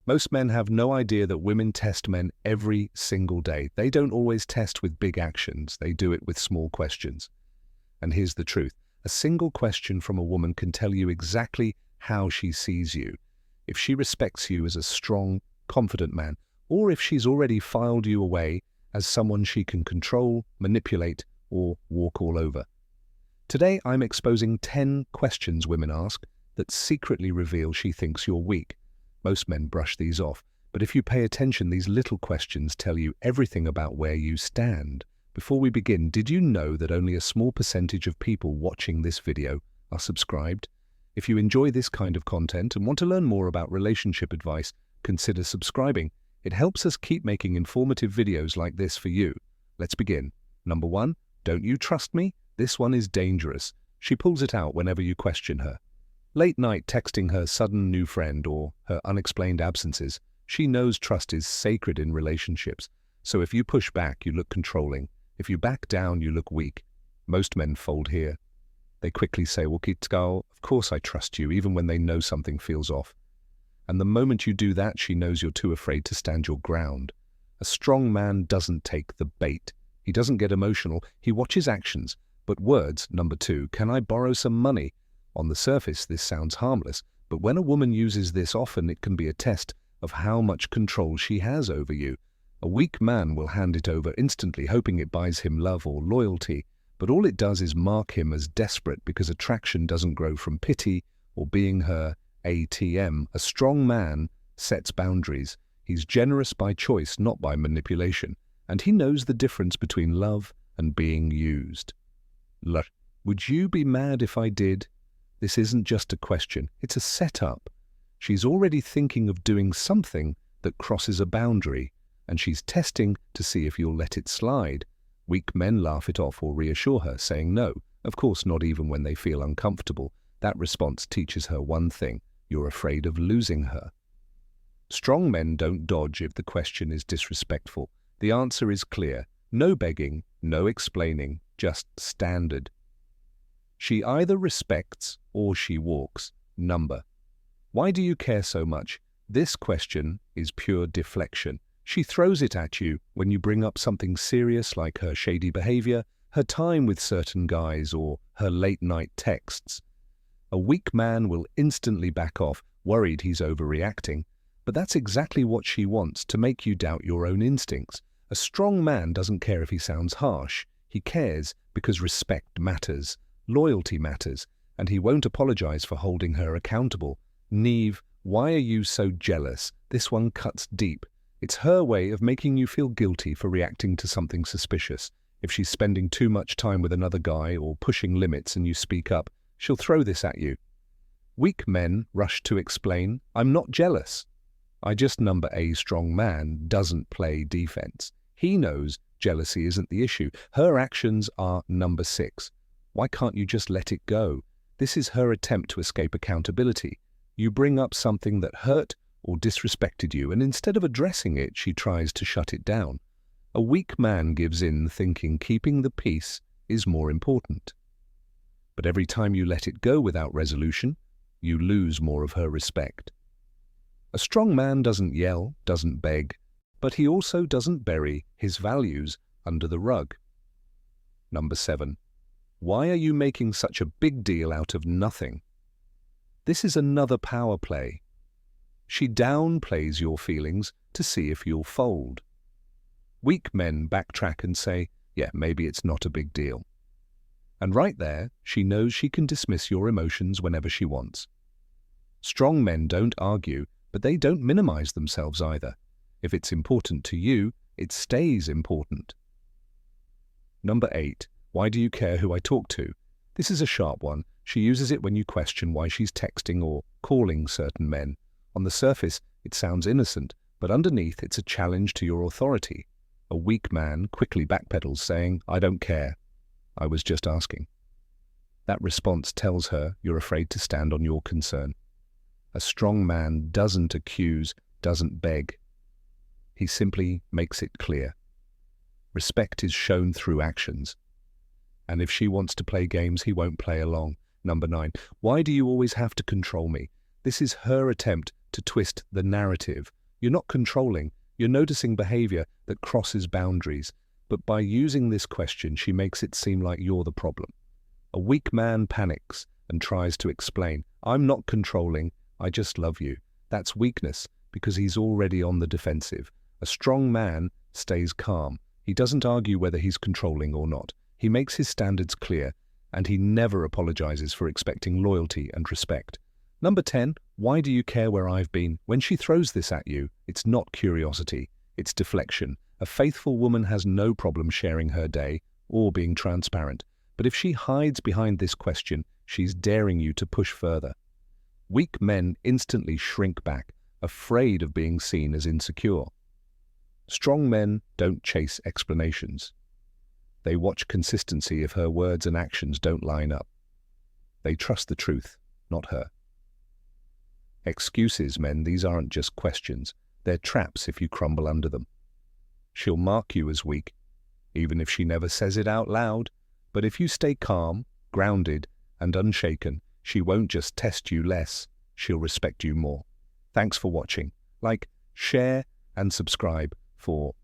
Most men have no idea that women test men every single day. They don't always test with big actions. They do it with small questions. And here's the truth. A single question from a woman can tell you exactly how she sees you. If she respects you as a strong, confident man, or if she's already filed you away as someone she can control, manipulate, or walk all over. Today, I'm exposing 10 questions women ask that secretly reveal she thinks you're weak. Most men brush these off, but if you pay attention, these little questions tell you everything about where you stand. Before we begin, did you know that only a small percentage of people watching this video are subscribed? If you enjoy this kind of content and want to learn more about relationship advice, consider subscribing. It helps us keep making informative videos like this for you. Let's begin. Number 1, don't you trust me? This one is dangerous. She pulls it out whenever you question her. Late night texting her sudden new friend or her unexplained absences. She knows trust is sacred in relationships. So if you push back, you look controlling. If you back down, you look weak. Most men fold here. They quickly say, well, Kitskal, of course I trust you, even when they know something feels off. And the moment you do that, she knows you're too afraid to stand your ground. A strong man doesn't take the bait. He doesn't get emotional. He watches actions. But words, number 2, can I borrow some money? On the surface, this sounds harmless, but when a woman uses this often, it can be a test of how much control she has over you. A weak man will hand it over instantly, hoping it buys him love or loyalty, but all it does is mark him as desperate because attraction doesn't grow from pity or being her ATM. A strong man sets boundaries. He's generous by choice, not by manipulation, and he knows the difference between love and being used. Would you be mad if I did? This isn't just a question, it's a setup. She's already thinking of doing something that crosses a boundary, and she's testing to see if you'll let it slide. Weak men laugh it off or reassure her, saying no, of course not even when they feel uncomfortable. That response teaches her one thing: you're afraid of losing her. Strong men don't dodge if the question is disrespectful. The answer is clear. No begging, no explaining, just standard. She either respects or she walks. Number. Why do you care so much? This question is pure deflection. She throws it at you when you bring up something serious like her shady behavior, her time with certain guys, or her late-night texts. A weak man will instantly back off, worried he's overreacting. But that's exactly what she wants, to make you doubt your own instincts. A strong man doesn't care if he sounds harsh. He cares because respect matters, loyalty matters, and he won't apologize for holding her accountable. Neve, why are you so jealous? This one cuts deep. It's her way of making you feel guilty for reacting to something suspicious. If she's spending too much time with another guy or pushing limits and you speak up, she'll throw this at you. Weak men rush to explain, I'm not jealous. Number A strong man doesn't play defense. He knows jealousy isn't the issue. Her actions are number 6. Why can't you just let it go? This is her attempt to escape accountability. You bring up something that hurt or disrespected you, and instead of addressing it, she tries to shut it down. A weak man gives in, thinking keeping the peace is more important. But every time you let it go without resolution, you lose more of her respect. A strong man doesn't yell, doesn't beg, but he also doesn't bury his values under the rug. Number 7. Why are you making such a big deal out of nothing? This is another power play. She downplays your feelings to see if you'll fold. Weak men backtrack and say, yeah, maybe it's not a big deal. And right there, she knows she can dismiss your emotions whenever she wants. Strong men don't argue, but they don't minimize themselves either. If it's important to you, it stays important. Number 8. Why do you care who I talk to? This is a sharp one. She uses it when you question why she's texting or calling certain men. On the surface, it sounds innocent, but underneath it's a challenge to your authority. A weak man quickly backpedals, saying, I don't care. I was just asking. That response tells her you're afraid to stand on your concern. A strong man doesn't accuse, doesn't beg. He simply makes it clear. Respect is shown through actions. And if she wants to play games, he won't play along. Number 9. Why do you always have to control me? This is her attempt to twist the narrative. You're not controlling, you're noticing behavior that crosses boundaries. But by using this question, she makes it seem like you're the problem. A weak man panics and tries to explain, I'm not controlling, I just love you. That's weakness because he's already on the defensive. A strong man stays calm. He doesn't argue whether he's controlling or not. He makes his standards clear, and he never apologizes for expecting loyalty and respect. Number 10, why do you care where I've been? When she throws this at you, it's not curiosity, it's deflection. A faithful woman has no problem sharing her day or being transparent. But if she hides behind this question, she's daring you to push further. Weak men instantly shrink back, afraid of being seen as insecure. Strong men don't chase explanations. They watch consistency if her words and actions don't line up. They trust the truth, not her. Excuses, men, these aren't just questions. They're traps if you crumble under them. She'll mark you as weak, even if she never says it out loud. But if you stay calm, grounded, and unshaken, she won't just test you less, she'll respect you more. Thanks for watching. Like, share, and subscribe for